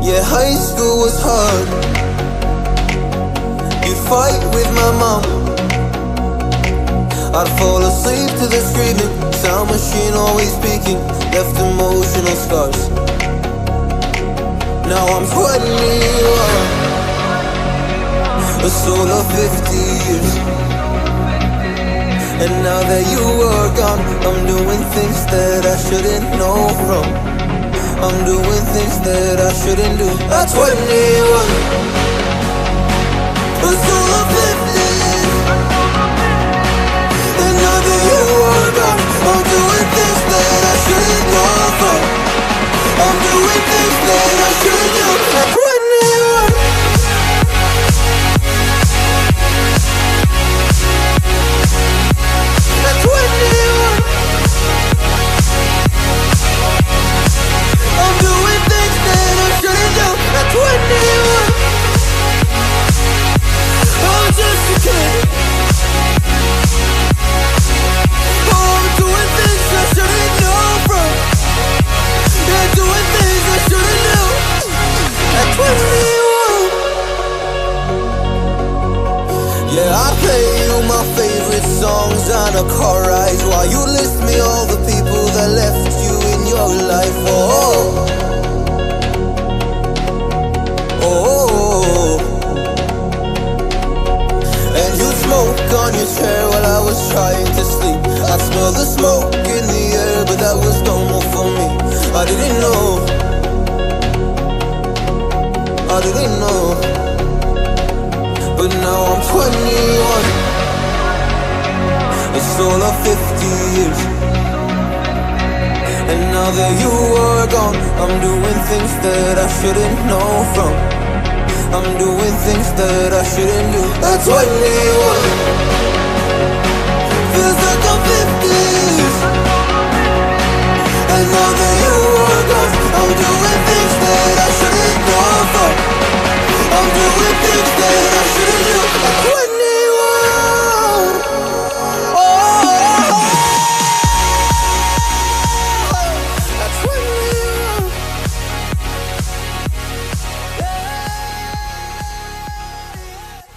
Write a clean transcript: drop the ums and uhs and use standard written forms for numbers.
Yeah, high school was hard. You'd fight with my mom. I'd fall asleep to the screaming, sound machine always speaking, left emotional scars. Now I'm 21, a soul of 50 years. And now that you are gone, I'm doing things that I shouldn't know from. I'm doing things that I shouldn't do. At 21, a soul of 50 years. And now that you are gone, I'm doing things that I shouldn't know from. I'm doing things that I shouldn't do. At 21. Yeah, I play you my favorite songs on a car ride while you list me all the people that left you in your life. Oh. And you smoke on your chair while I was trying to sleep. I smell the smoke in the air, but that was normal for me. I didn't know. But now I'm 21, a soul of 50 years. And now that you are gone, I'm doing things that I shouldn't know from. I'm doing things that I shouldn't do. At 21.